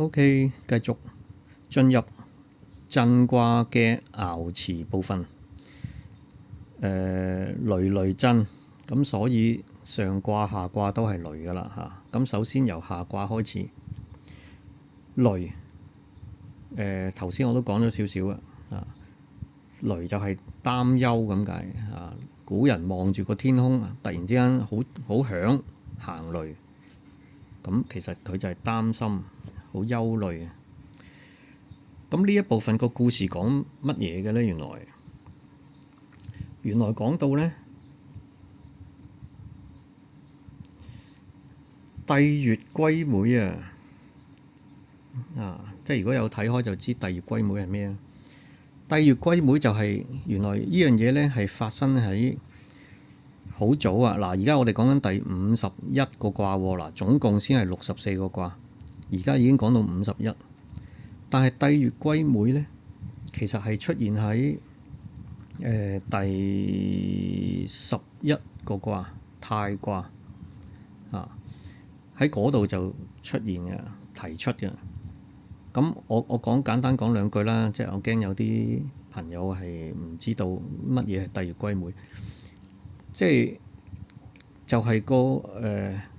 OK，繼續進入震卦嘅爻辭部分。雷雷震，咁所以上卦下卦都係雷噶啦嚇。咁首先由下卦開始，雷頭先我都講咗少少啊。雷就係擔憂咁解啊。古人望住個天空，突然之間好響行雷，咁其實佢就係擔心，好憂慮。咁呢一部分個故事講乜嘢嘅呢？原來講到呢，帝月歸妹即係如果有睇開就知帝月歸妹係咩啊？帝月歸妹就係原來呢樣嘢呢係發生喺好早啊！嗱，而家我哋講緊第51個卦喎，嗱，總共先係64個卦，而家已經講到51。但係帝月歸妹呢，其實係出現喺第11個卦泰卦喺嗰度就出現嘅，提出嘅。咁我簡單講兩句啦，即係我驚有啲朋友係唔知道乜嘢係帝月歸妹，即係就係個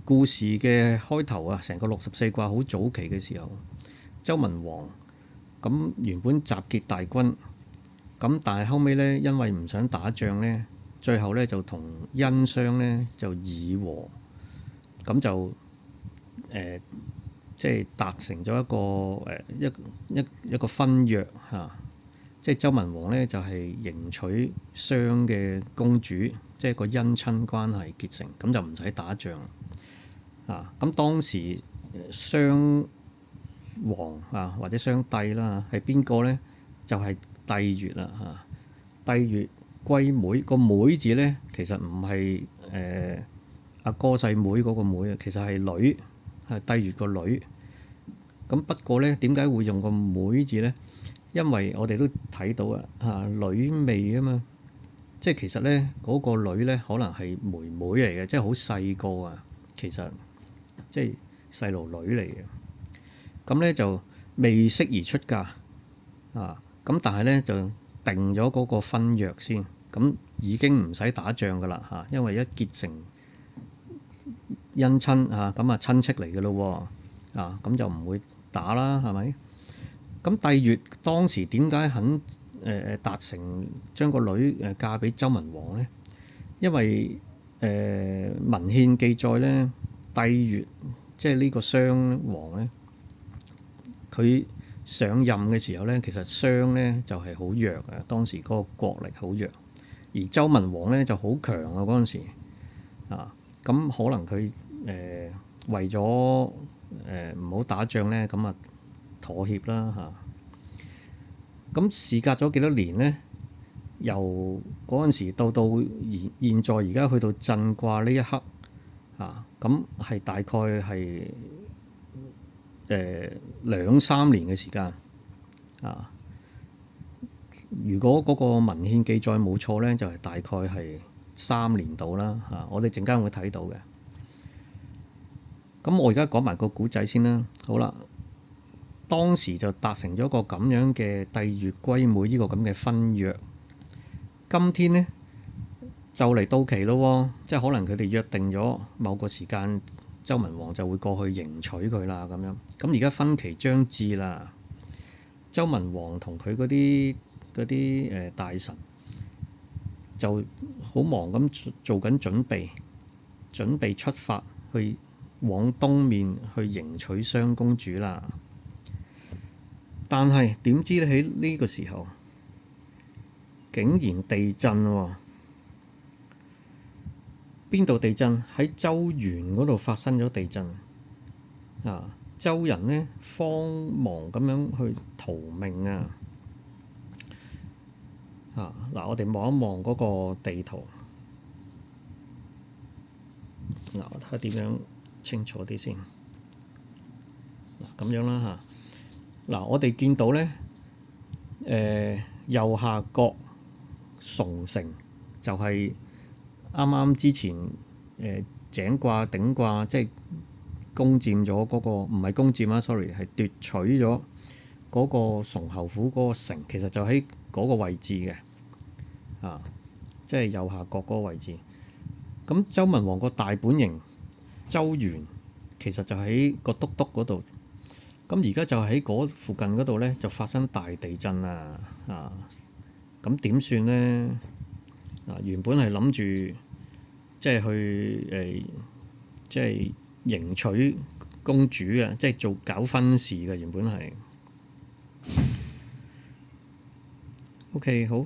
故事嘅開頭啊！成個64卦好早期嘅時候，周文王咁原本集結大軍，咁但係後尾呢，因為唔想打仗呢，最後呢就同殷商呢就議和，咁就即係達成咗一個婚約嚇，即係周文王呢就係迎娶商嘅公主，即係個姻親關係結成，咁就唔使打仗啊。咁當時商王或者商帝啦係邊個呢？就係帝月啦嚇。帝月歸妹，個妹字呢，其實唔係阿哥細妹嗰個妹啊，其實係女，係帝月個女。咁不過呢，點解會用個妹字呢？因為我哋都睇到女未啊嘛，即係其實呢嗰個女呢，可能係妹妹嚟嘅，即係好細個啊，其實即係細路女嚟嘅。咁呢就未適宜出嫁咁但係呢，就定咗嗰個婚約先，咁已經唔使打仗噶啦嚇，因為一結成姻親咁啊親戚嚟嘅咯喎咁就唔會打啦，係咪？咁帝月當時點解肯達成將個女嫁俾周文王呢？因為文獻記載呢，帝月即係呢個商王呢，佢上任嘅時候呢，其實商呢就係好弱嘅，當時嗰個國力好弱，而周文王呢就好強啊嗰陣時咁可能佢為咗唔好打仗呢，咁啊妥協啦嚇。咁事隔咗幾多年呢？由嗰陣時到現在而家去到震卦呢一刻咁係大概係2-3年嘅時間如果嗰個文獻記載冇錯呢，就係大概係3年到啦我哋陣間會睇到嘅。咁我而家講埋個古仔先啦。好啦，當時就達成咗個咁樣嘅帝月歸妹呢個咁嘅婚約。今天呢，就嚟到期咯，即係可能佢哋約定咗某個時間，周文王就會過去迎娶佢啦咁樣。咁而家婚期將至啦，周文王同佢嗰啲大臣就好忙咁做緊準備出發去往東面去迎娶商公主啦。但係點知咧，喺呢個時候竟然地震喎！邊度地震？喺周原嗰度發生咗地震周人呢，慌忙咁樣去逃命嗱，我哋望一望嗰個地圖我睇下點樣清楚啲先咁樣啦嗱，我哋見到呢，右下角崇城就係啱啱之前井卦頂卦，即係攻佔咗嗰個，唔係攻佔啊，sorry，係奪取咗嗰個崇侯府嗰個城，其實就喺嗰個位置嘅，即係右下角嗰個位置。咁周文王個大本營周原其實就喺個督篤嗰度。咁而家就喺嗰附近嗰度咧，就發生大地震啦！咁點算咧？原本係諗住即係去即係迎娶公主嘅，即係搞婚事嘅。原本係 OK 好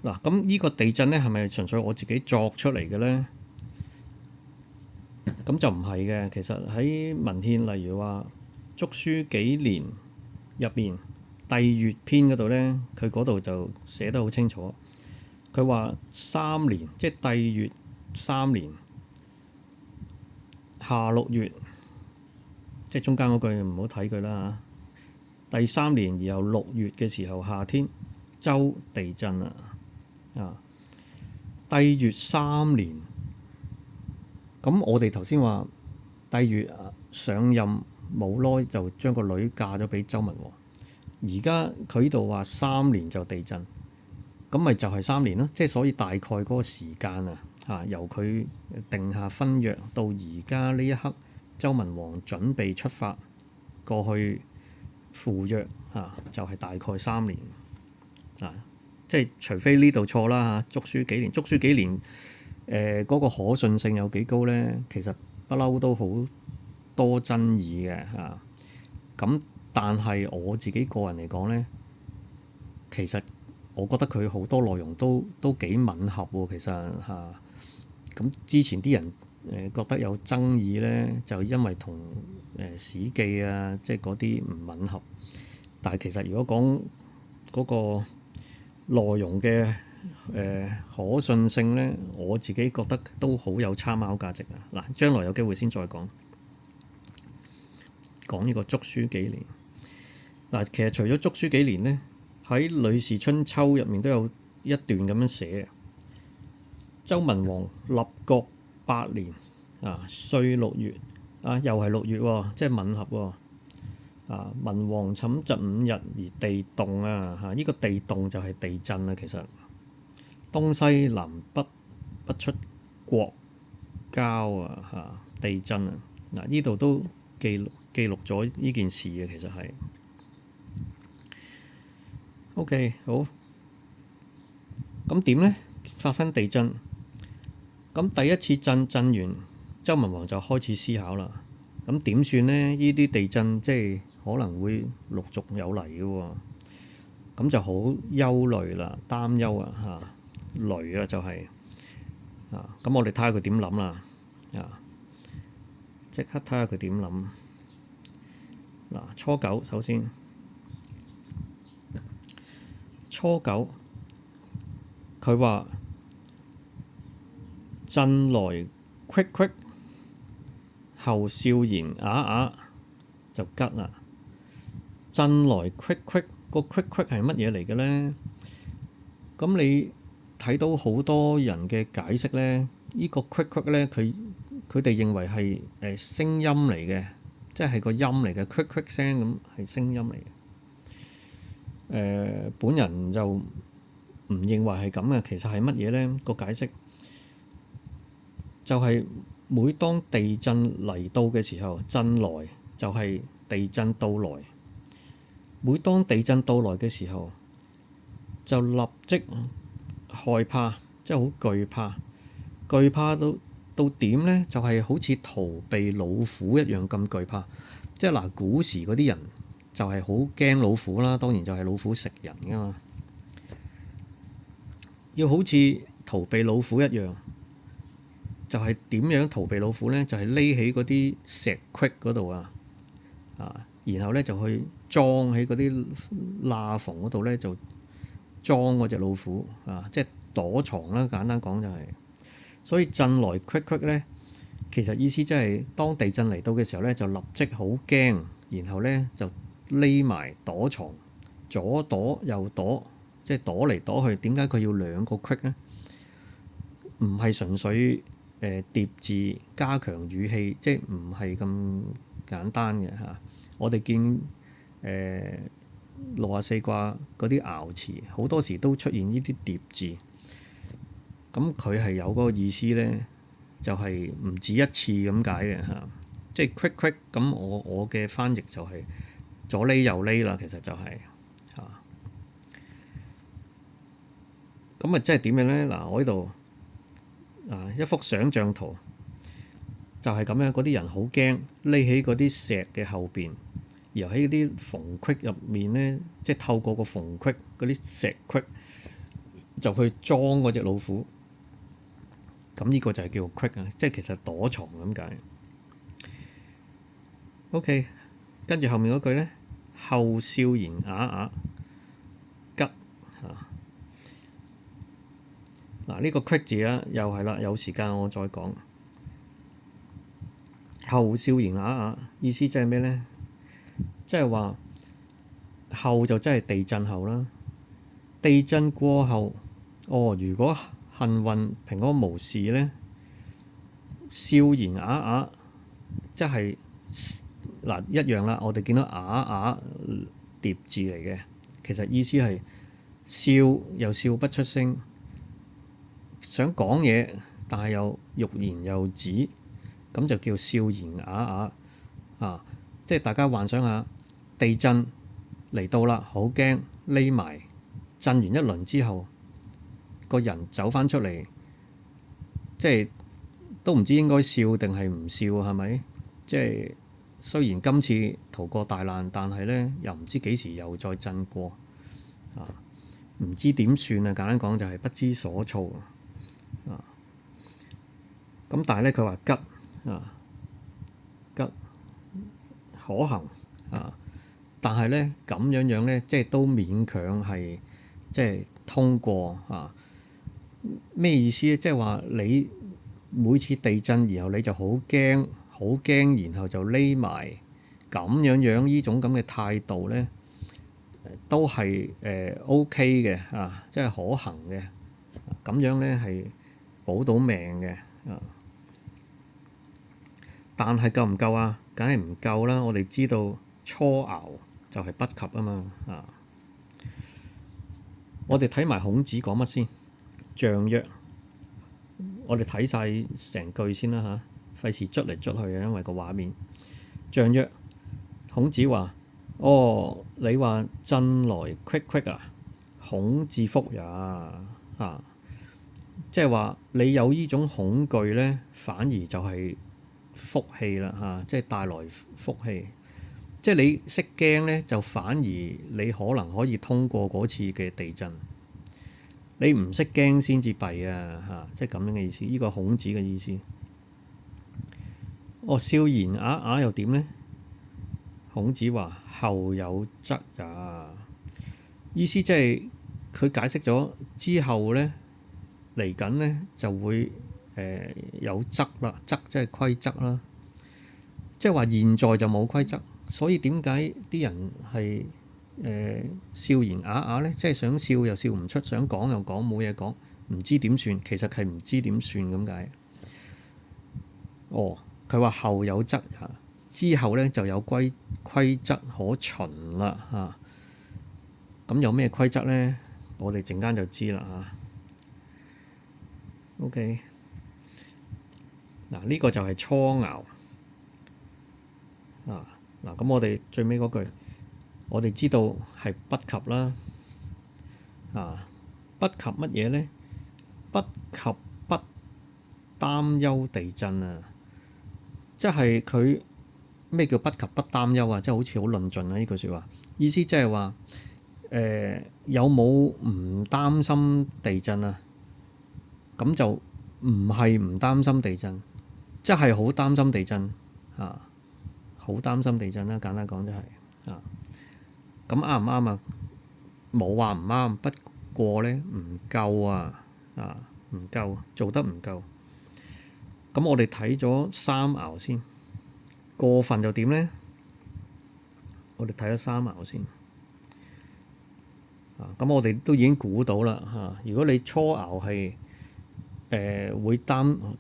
嗱。咁呢個地震咧係咪純粹我自己作出嚟嘅咧？咁就唔係嘅。其實喺文獻，例如話《竹書紀年》入邊帝乙篇嗰度咧，佢嗰度就寫得好清楚。佢話3年，即係帝乙3年夏6月，即係中間嗰句唔好睇佢啦嚇。第3年然後6月嘅時候夏天，周地震啊！帝乙3年，咁我哋頭先話帝乙上任冇耐就將個女嫁咗俾周文王，而家佢呢度話3年就地震。咁咪就係3年咯，即係所以大概嗰個時間由佢定下婚約到而家呢一刻，周文王準備出發過去赴約就係大概3年即係除非呢度錯啦嚇。竹書紀年，竹書紀年嗰個可信性有幾高咧？其實不嬲都好多爭議嘅咁但係我自己個人嚟講咧，其實我覺得佢好多內容都幾吻合喎。其實咁之前啲人覺得有爭議咧，就因為同史記啊，即係嗰啲唔吻合。但係其實如果講嗰個內容嘅可信性咧，我自己覺得都好有參考價值嗱，將來有機會先再講呢個竹書紀年嗱。其實除咗竹書紀年咧，喺《呂氏春秋》入面都有一段咁樣寫。周文王立國8年歲6月又係6月喎，即係吻合喎。文王寢疾5日而地動呢個地動就係地震其實東西南北不出國交地震呢度都記錄咗呢件事嘅，其實係 OK 好。咁點呢？發生地震，咁第一次震完，周文王就開始思考啦。咁點算呢？呢啲地震即係可能會陸續有嚟嘅喎，咁就好憂慮啦，擔憂雷就係咁我哋睇下佢點諗啦即刻睇下佢點諗初九，首先初九佢話震來虢虢，後少言啞啞，就吉啦。震來虢虢，個虢虢係乜嘢嚟嘅咧？咁你睇到好多人嘅解釋咧，呢個虢虢咧，佢哋認為係聲音嚟嘅，即係個音嚟嘅，虢虢聲咁係聲音嚟嘅。本人就唔認為係咁嘅，其實係乜嘢咧？個解釋就係每當地震嚟到嘅時候，震來就係地震到來。每當地震到來嘅時候，就立即害怕，即係好懼怕。懼怕到點呢？就係好似逃避老虎一樣咁懼怕。即係古時嗰啲人就係好驚老虎啦，當然就係老虎食人㗎嘛。要好似逃避老虎一樣，就係點樣逃避老虎呢？就係匿喺嗰啲石隙嗰度然後咧就去裝喺嗰啲罅縫嗰度咧，就裝嗰隻老虎即係躲藏啦。簡單講就係，所以震來虢虢咧，其實意思即係當地震嚟到嘅時候咧，就立即好驚，然後咧就匿埋躲藏，左躲右躲，即係躲嚟躲去。點解佢要兩個虢咧？唔係純粹疊字加強語氣，即係唔係咁簡單嘅嚇。我哋見64卦嗰啲爻辭，好多時都出現呢啲疊字。咁佢係有嗰個意思咧，就係唔止一次咁解嘅嚇。即係 quick quick 咁，我嘅翻譯就係左呢右呢啦，其實就係嚇。咁即係點樣咧？嗱，我呢度一幅想像圖就係咁樣，嗰啲人好驚匿喺嗰啲石嘅後邊，然後喺啲縫隙入面咧，即係透過個縫隙嗰啲石隙就去裝嗰隻老虎。咁呢個就係叫做隙啊，即係其實躲藏咁解。OK， 跟住後面嗰句咧，後笑言啞啞吉嚇。嗱，呢個隙字啊，又係啦，有時間我再講。後笑言啞啞意思即係咩咧？即係話後就真係地震後啦。地震過後，如果幸運平安無事咧，笑言啞啞，即係嗱一樣啦。我哋見到啞啞疊字嚟嘅，其實意思係笑又笑不出聲，想講嘢但係又欲言又止，咁就叫笑言啞啞啊！即係大家幻想下，地震嚟到啦，好驚，匿埋，震完一輪之後，個人走返出嚟，即係都唔知應該笑定係唔笑，係咪？即係雖然今次逃過大難，但係咧又唔知幾時又再震過啊！唔知點算啊！簡單講就係不知所措啊！咁但係咧佢話吉吉可行啊！但係咧咁樣咧，即係都勉強係即係通過啊！咩意思咧？即係話你每次地震，然後你就好驚，然後就匿埋咁樣呢種咁嘅態度咧，都係OK 嘅啊，即係可行嘅。咁樣咧係保到命嘅啊！但係夠唔夠啊？梗係唔夠啦！我哋知道初爻就係不及啊嘛啊！我哋睇埋孔子講乜先？象曰，我哋睇晒成句先啦嚇，費事捽嚟捽去嘅，因為個畫面。象曰，孔子話：你話震來戚戚啊，恐致福也啊！即係話你有呢種恐懼咧，反而就係福氣啦嚇，即係帶來福氣。即係你識驚咧，就反而你可能可以通過嗰次嘅地震。你唔識驚先至弊啊嚇，即係咁樣嘅意思。呢個孔子嘅意思。笑言啞啞又點咧？孔子話：後有則也。意思即係佢解釋咗之後咧，嚟緊咧就會有則啦，則即係規則啦。即係話現在就冇規則，所以點解啲人係笑言啞啞咧？即係想笑又笑唔出，想講又講冇嘢講，唔知點算。其實係唔知點算咁解。佢話後有則也，之後咧就有規則可循啦嚇。咁有咩規則咧？我哋陣間就知啦嚇。OK，嗱呢個就係初爻啊。嗱咁我哋最尾嗰句，我哋知道係不及啦。不及乜嘢咧？不及不擔憂地震啊！即係佢咩叫不及不擔憂啊？即係好似好論盡啊！呢句説話意思即係話有冇唔擔心地震啊？咁就唔係唔擔心地震，即係好擔心地震啊！好擔心地震啦，簡單講就係啊。咁啱唔啱啊？冇話唔啱，不過咧唔夠啊！唔夠，做得唔夠。咁我哋睇咗三爻先，過分就點咧？我哋睇咗三爻先。咁我哋都已經估到啦嚇。如果你初爻係會即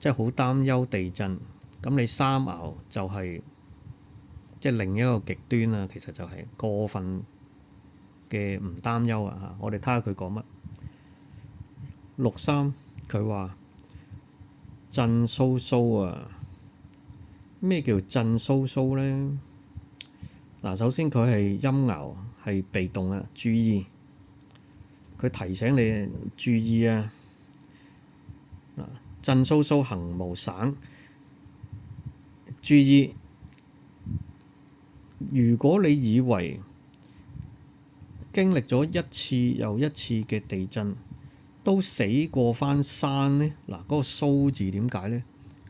係好擔憂地震。咁你三爻就係即係另一個極端啦。其實就係過分嘅唔擔憂啊嚇。我哋睇下佢講乜。6.3佢話震蘇蘇啊。咩叫震蘇蘇咧？嗱，首先佢係陰爻，係被動啊，注意。佢提醒你注意啊！震蘇蘇行無省，注意。如果你以為經歷咗一次又一次嘅地震都死過翻山呢？嗱，嗰個蘇字點解呢？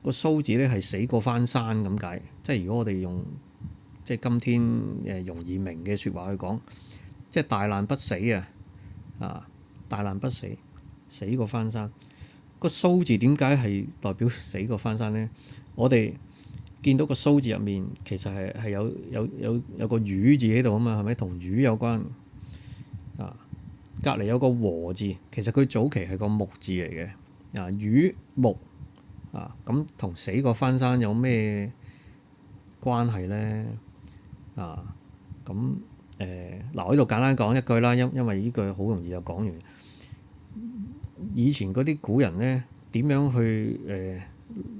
個蘇字咧係死過翻山咁解。即係如果我哋用即係今天容易明嘅説話去講，即係大難不死啊！大難不死，死過翻山。個蘇字點解係代表死過翻山呢？我哋見到個蘇字入面其實係有個魚字喺度啊嘛，係咪同魚有關啊？隔離有個禾字，其實佢早期係個木字嚟嘅啊。魚木啊，咁同死過翻山有咩關係呢？啊，咁嗱，我呢度簡單講一句啦，因為呢句好容易就講完。以前嗰啲古人咧，點樣去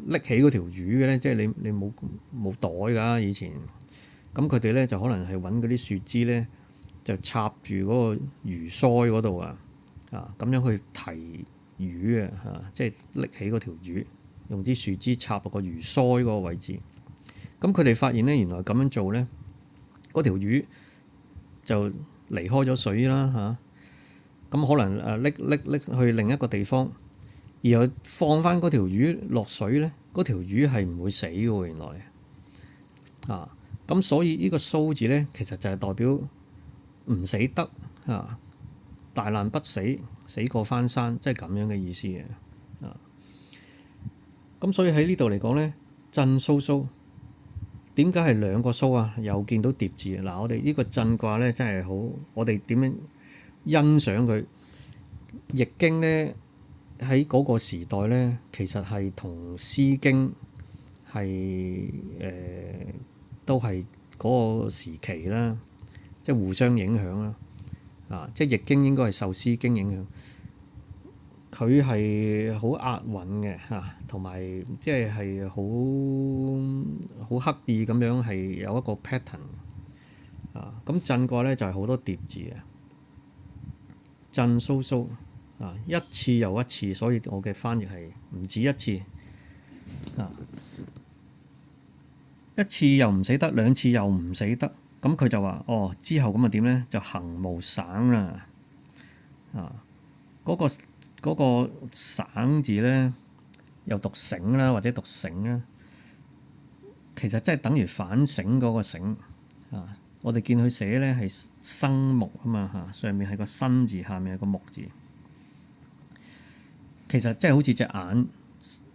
拎起嗰條魚嘅咧？即係你冇袋㗎以前，咁佢哋咧就可能係揾嗰啲樹枝咧，就插住嗰個魚腮嗰度啊，咁樣去提魚啊，即係拎起嗰條魚，用啲樹枝插落個魚腮嗰個位置。咁佢哋發現咧，原來咁樣做咧，嗰條魚就離開咗水啦嚇。咁可能拎去另一個地方，然後放翻嗰條魚落水咧，嗰條魚係唔會死嘅喎。原來咁所以呢個蘇字咧，其實就係代表唔死得大難不死，死過翻山，即係咁樣嘅意思嘅咁所以喺呢度嚟講咧，震蘇蘇點解係兩個蘇啊？又見到疊字嗱，我哋呢個震卦咧真係好，我哋點樣欣賞佢？易經咧喺嗰個時代咧，其實係同詩經係都係嗰個時期啦，即係互相影響啦。即係易經應該係受詩經影響，佢係好押韻嘅同埋即係好刻意咁樣係有一個 pattern 咁震卦咧就係好多疊字嘅。震蘇蘇一次又一次，所以我嘅翻譯係唔止一次一次又唔死得，兩次又唔死得，咁佢就話之後咁啊點咧？就行無省啦嗰個省字咧，又讀醒啦，或者讀醒啦，其實真係等於反省嗰個省我哋見佢寫咧係生木啊嘛上面係個生字，下面係個木字。其實即係好似隻眼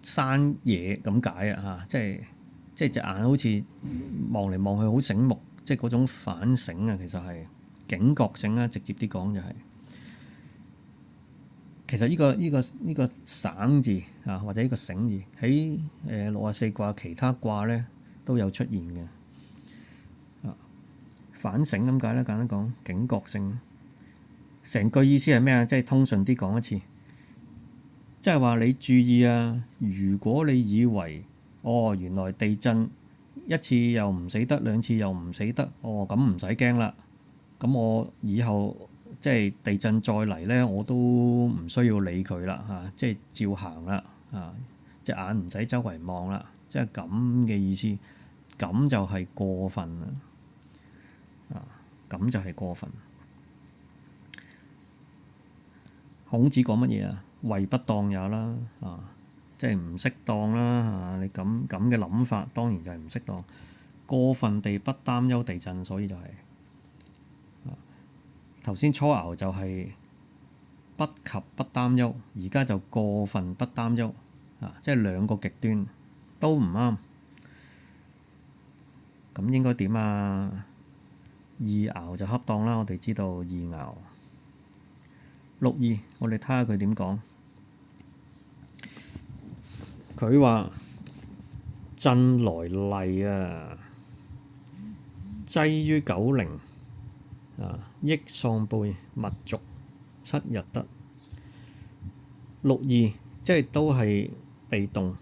生嘢咁解即係隻眼好似望嚟望去好醒目，即係嗰種反省啊。其實係警覺性啦，直接啲講就係。其實呢個省字或者呢個醒字喺64卦其他卦咧都有出現嘅。反省咁解啦，簡單講警覺性。成句意思係咩啊？即係通順啲講一次，即係話你注意啊！如果你以為原來地震一次又唔死得，兩次又唔死得，咁唔使驚啦。咁我以後即係地震再嚟咧，我都唔需要理佢啦即係照行啦隻眼唔使周圍望啦，即係咁嘅意思。咁就係過分啦咁就係過分。孔子講乜嘢啊？為不當也啦即係唔適當啦你咁嘅諗法，當然就係唔適當。過分地不擔憂地震，所以就係頭先初爻就係不及不擔憂，而家就過分不擔憂即係兩個極端都唔啱。咁應該點啊？二爻就恰當啦，我哋知道二爻。6.2，我哋睇下佢點講。佢話震來厲啊，擠於九陵益喪輩勿逐七日得。六二即係都係被動，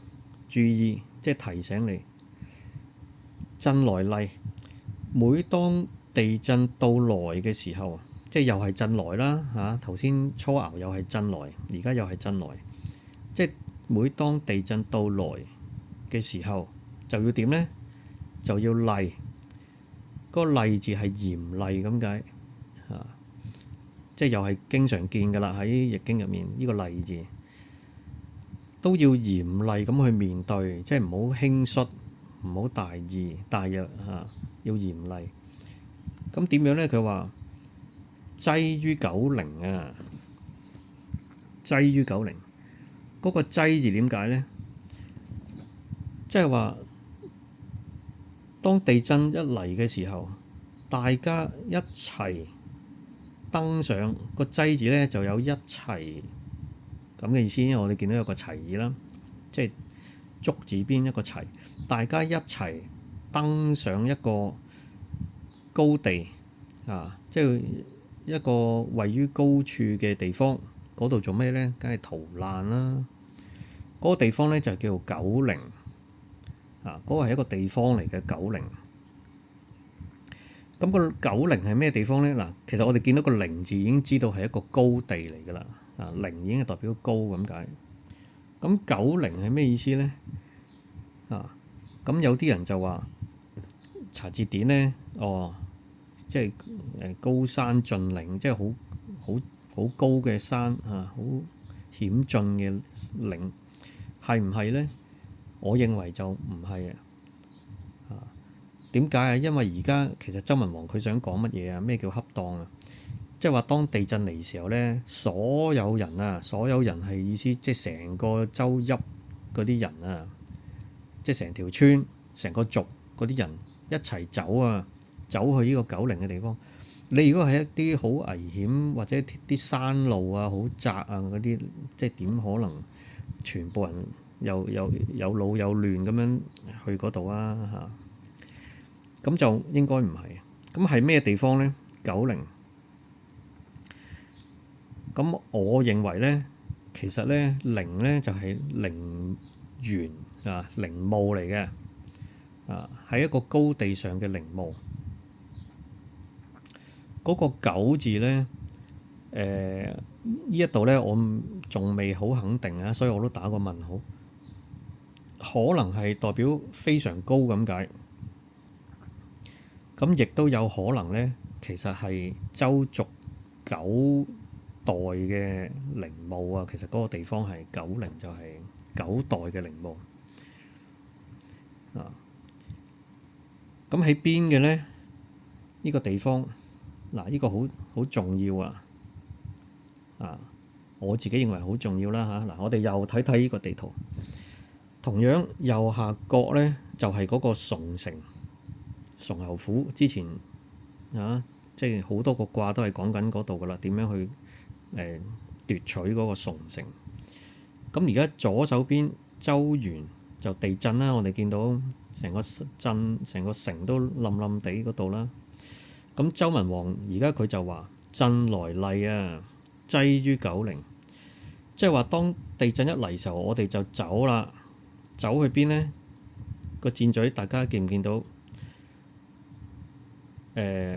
注意即係提醒你。震來厲，每當地震到來嘅時候，即係又係震來啦嚇。頭先初爻又係震來，而家又係震來，即係每當地震到來嘅時候，就要點呢？就要厲。嗰個厲字係嚴厲咁解嚇，即係又係經常見㗎啦。喺易經入面呢個厲字都要嚴厲咁去面對，即係唔好輕率，唔好大意大意嚇，要嚴厲。咁點樣呢？佢話擠於九陵啊，擠於九陵。嗰個擠字點解呢？即係話當地震一嚟嘅時候，大家一齊登上個擠字呢，就有一齊咁嘅意思。因為我哋見到有個齊字啦，即係竹字邊一個齊，大家一齊登上一個高地啊，即係一個位於高處嘅地方，嗰度做咩呢？梗係逃難啦。嗰個地方呢，就叫做九陵啊，嗰個係一個地方嚟嘅九陵。咁個九陵係咩地方呢？嗱，其實我哋見到個陵字已經知道係一個高地嚟㗎啦。啊，陵已經係代表高咁解。咁九陵係咩意思呢？啊，咁有啲人就話查字典呢，即係高山峻嶺，即係好高嘅山啊，好險峻嘅嶺，係唔係呢？我認為就唔係啊。點解啊？因為而家其實周文王佢想講乜嘢啊？咩叫恰當啊？即係話當地震嚟嘅時候呢，所有人係意思即係成個州邑嗰啲人啊，即係成條村、成個族嗰啲人一齊走啊，走去呢個九陵嘅地方。你如果係一啲好危險或者啲山路啊、好窄啊嗰啲，即係點可能全部人有老有亂咁樣去嗰度啊？嚇！咁就應該唔係。咁係咩地方呢？九陵。咁我認為呢，其實呢，陵呢就係陵園啊，陵墓嚟嘅啊，係一個高地上嘅陵墓。嗰個九字呢，呢一度呢，我仲未好肯定啊，所以我都打個問號。可能係代表非常高咁解。咁亦都有可能呢，其實係周族九代嘅陵墓啊。其實嗰個地方係九陵，就係九代嘅陵墓啊。咁喺邊嘅呢？呢個地方嗱，呢個好重要啊！我自己認為好重要啦嚇。嗱，我哋又睇睇呢個地圖，同樣右下角呢，就係嗰個崇城。崇侯府之前即係好多個卦都係講緊嗰度噶啦，點樣去奪取嗰個崇城。咁而家左手邊周原就地震啦，我哋見到成個鎮、成個城都冧冧地嗰度啦。咁周文王而家佢就話震來厲啊，擠於九陵，即係話當地震一嚟嘅時候，我哋就走啦。走去邊呢？個箭嘴大家見唔見到？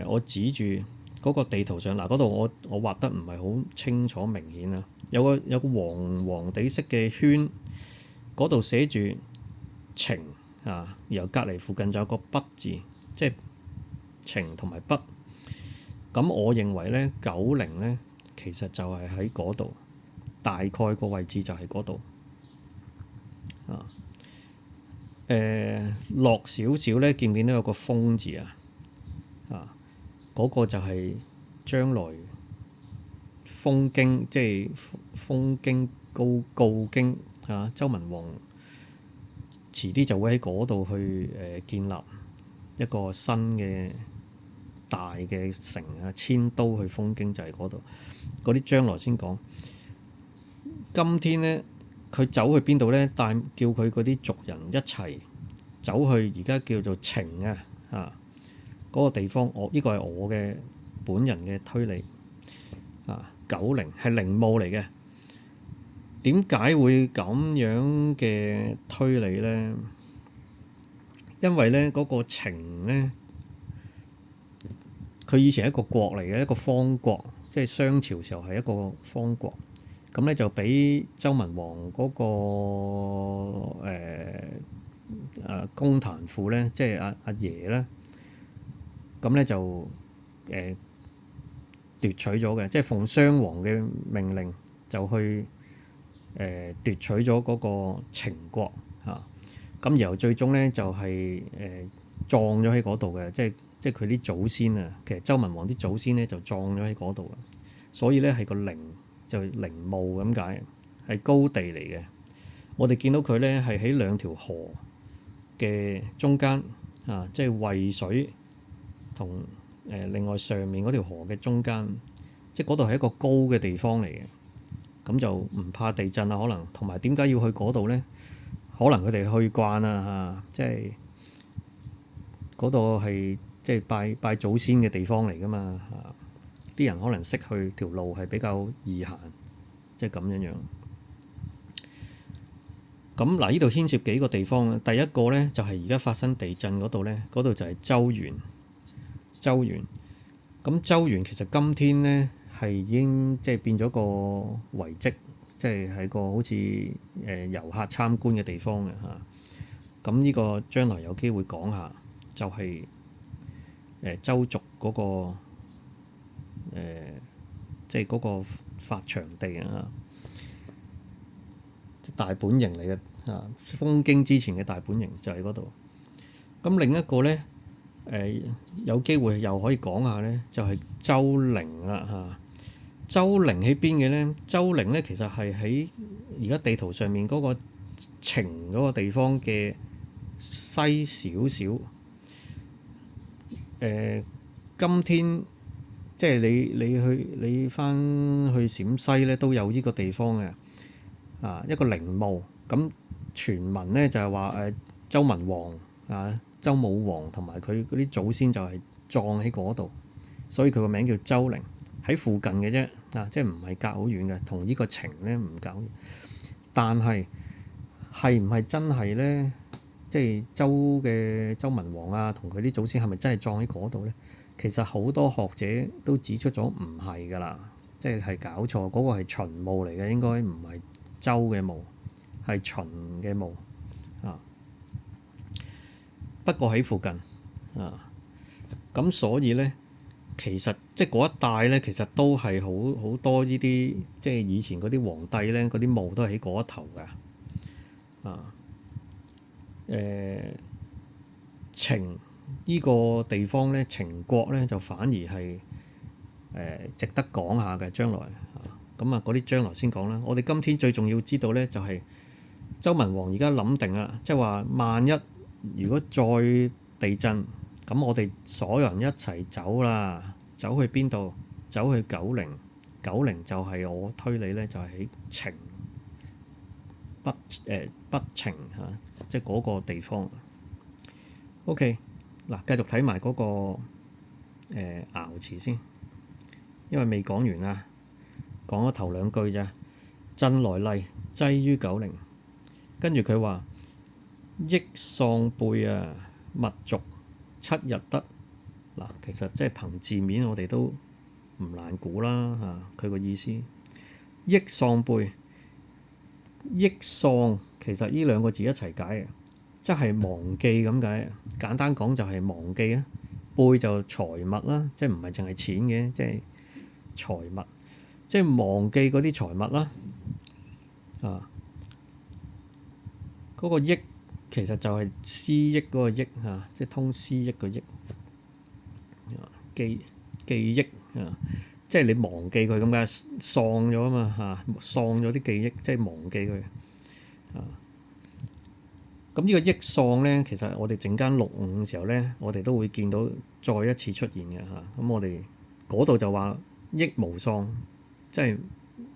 我指住嗰個地圖上嗱，嗰度我畫得唔係好清楚明顯啊。有個黃地色嘅圈，嗰度寫住呈啊，然後隔離附近就有個北字，即係呈同埋北。咁我認為呢，九陵呢，其實就係喺嗰度，大概個位置就係嗰度啊。落少少呢，見唔見到有個風字啊？嗰個就係將來封京，即係封京告京啊。周文王遲啲就會喺嗰度去建立一個新嘅大嘅城啊，遷都去封京就係嗰度。嗰啲將來先講。今天呢，佢走去邊度咧？叫佢嗰啲族人一齊走去而家叫做澄嗰個地方。呢個係我嘅本人嘅推理90係陵墓嚟嘅。點解會咁樣嘅推理咧？因為咧嗰個澄咧，佢以前係一個國嚟嘅，一個方國，即係商朝時候係一個方國。咁咧就俾周文王嗰個公壇父咧，即係阿爺咧，咁咧就奪取咗嘅，即係奉商王嘅命令就去奪取咗嗰個澄國咁然後最終咧就係葬咗喺嗰度嘅，即係佢啲祖先啊。其實周文王啲祖先咧就葬咗喺嗰度，所以咧係個陵就陵墓咁解，係高地嚟嘅。我哋見到佢咧係喺兩條河嘅中間即係渭水同另外上面嗰條河嘅中間，即係嗰度係一個高嘅地方嚟嘅，咁就唔怕地震啊。可能同埋點解要去嗰度咧？可能佢哋去慣啦即係嗰度係即係拜祖先嘅地方嚟噶嘛啲人可能識去條路係比較易行，即係咁樣樣。咁嗱，呢度牽涉幾個地方。第一個咧就係而家發生地震嗰度咧，嗰度就係周原。咁周原其實今天咧係已經即係變咗個遺跡，即係喺個好似遊客參觀嘅地方嘅咁呢個將來有機會講下，就係周族嗰個即係嗰個發祥地大本營嚟嘅封經之前嘅大本營就喺嗰度。咁另一個咧有機會又可以講下咧，就係周陵啦周陵喺邊嘅咧？周陵咧其實係喺而家地圖上面嗰個澄嗰個地方嘅西少少。今天即係你翻去陝西咧都有呢個地方嘅一個陵墓。咁傳聞咧就係話周文王周武王同埋佢嗰啲祖先就係葬喺嗰度，所以佢個名叫周陵，喺附近嘅啫即係唔係隔好遠嘅，同呢個澄咧唔隔好遠。但係唔係真係咧？即係周文王同佢啲祖先係咪真係葬喺嗰度咧？其實好多學者都指出咗唔係㗎啦，即係搞錯，嗰個係秦墓嚟嘅，應該唔係周嘅墓，係秦嘅墓不過喺附近咁所以咧，其實即係嗰一帶咧，其實都係好多呢啲即係以前嗰啲皇帝咧，嗰啲墓都係喺嗰一頭㗎澄呢個地方咧，澄國咧就反而係值得講下嘅。將來嗰啲將來先講啦。我哋今天最重要知道咧，就係周文王而家諗定啦，即係話萬一如果再地震，咁我哋所有人一齊走啦，走去邊度？走去九陵。九陵就係我推理咧，就係喺澄北澄即係嗰個地方。OK，嗱，繼續睇埋嗰個爻辭先，因為未講完啊，講咗頭兩句咋。震來厲，擠於九陵。跟住佢話：益喪輩勿續7日得。嗱，其實即係憑字面，我哋都唔難估啦佢個意思。益喪輩，益喪其實呢兩個字一齊解嘅，即係忘記咁解。簡單講就係忘記啦。輩就財物啦，即係唔係淨係錢嘅，即係財物，即係忘記嗰啲財物啦。嗰個益其實就係思憶嗰個憶即係通思憶個憶記憶即係你忘記佢咁解，喪咗啊嘛喪咗啲記憶，即係忘記佢咁呢個益喪咧，其實我哋整間6午嘅時候咧，我哋都會見到再一次出現嘅咁我哋嗰度就話益無喪，即係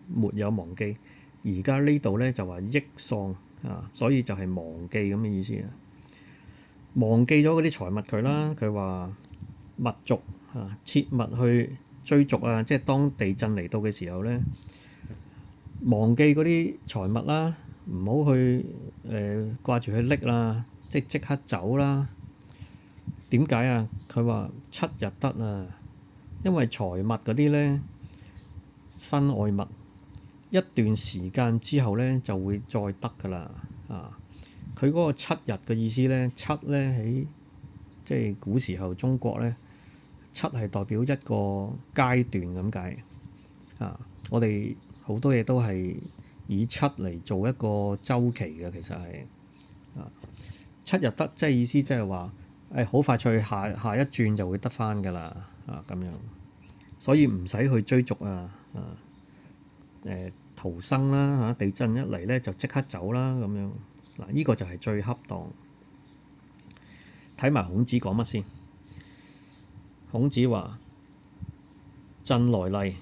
沒有忘記。而家呢度咧就話憶喪啊，所以就係忘記咁嘅意思啊。忘記咗嗰啲財物佢啦，佢話勿續啊，切勿去追逐啊，即係當地震嚟到嘅時候咧，忘記嗰啲財物啦，唔好去掛住去拎啦，即刻走啦。點解啊？佢話7日得啊，因為財物嗰啲咧身外物，一段時間之後咧就會再得㗎啦啊！佢嗰個7日嘅意思咧，七咧喺即係古時候中國咧，七係代表一個階段咁解啊！我哋好多嘢都係以七嚟做一個週期嘅，其實係啊7日得，即係意思即係話好快脆下一轉就會得返㗎啦啊咁樣，所以唔使去追逐啊逃生啦嚇，地震一嚟咧就即刻走啦咁樣嗱，呢個就係最恰當。睇埋孔子講乜先？孔子話：震來厲，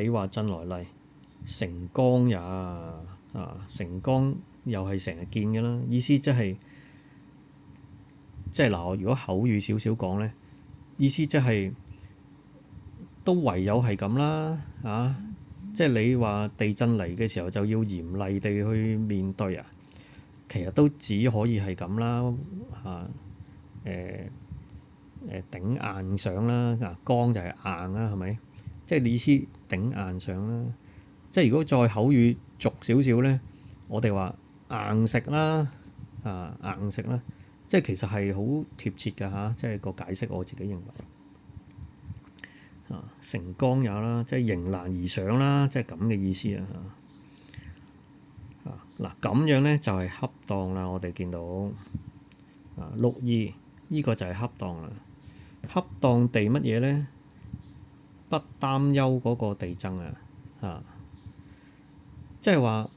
你話震來厲，成剛也啊！成剛又係成日見嘅啦，意思即係嗱，我如果口語少少講咧，意思即係都唯有係咁啦啊！即係你話地震嚟嘅時候就要嚴厲地去面對啊，其實都只可以係咁啦嚇。頂硬上啦，剛就係硬啦，係咪？即係意思頂硬上啦。即係如果再口語俗少少咧，我哋話硬食啦，硬食啦，即係其實係好貼切㗎嚇。即係個解釋我自己認為成剛也啦，即係迎難而上啦，即係咁嘅意思啊嗱，咁樣咧就係恰當啦。我哋見到6.2呢個就係恰當啦。恰當地乜嘢咧？不擔憂嗰個地震即係話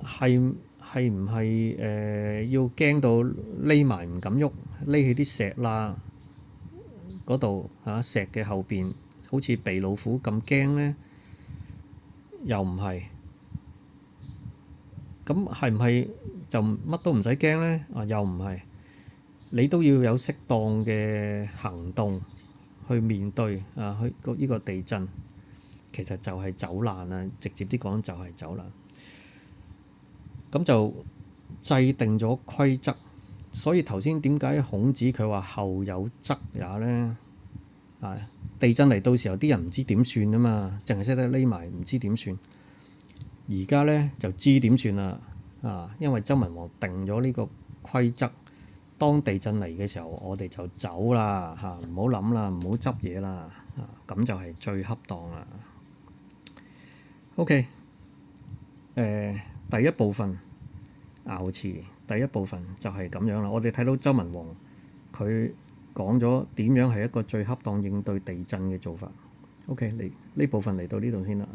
係唔係要驚到匿埋唔敢喐，匿喺啲石罅嗰度石嘅後邊，好似鼻老虎咁驚咧？又唔係。咁係唔係就乜都唔使驚咧？又唔係。你都要有適當嘅行動去面對去呢個地震，其實就係走難啊！直接啲講就係走難。咁就制定咗規則，所以頭先點解孔子佢話後有則也咧？地震嚟到時候啲人唔知點算啊嘛，淨係識得匿埋唔知點算。而家咧就知點算啦因為周文王定咗呢個規則。當地震嚟嘅時候，我哋就走啦唔好諗啦，唔好執嘢啦咁就係最恰當啦。OK，第一部分爻辭第一部分就係咁樣啦。我哋睇到周文王佢講咗點樣係一個最恰當應對地震嘅做法。OK，呢部分嚟到呢度先啦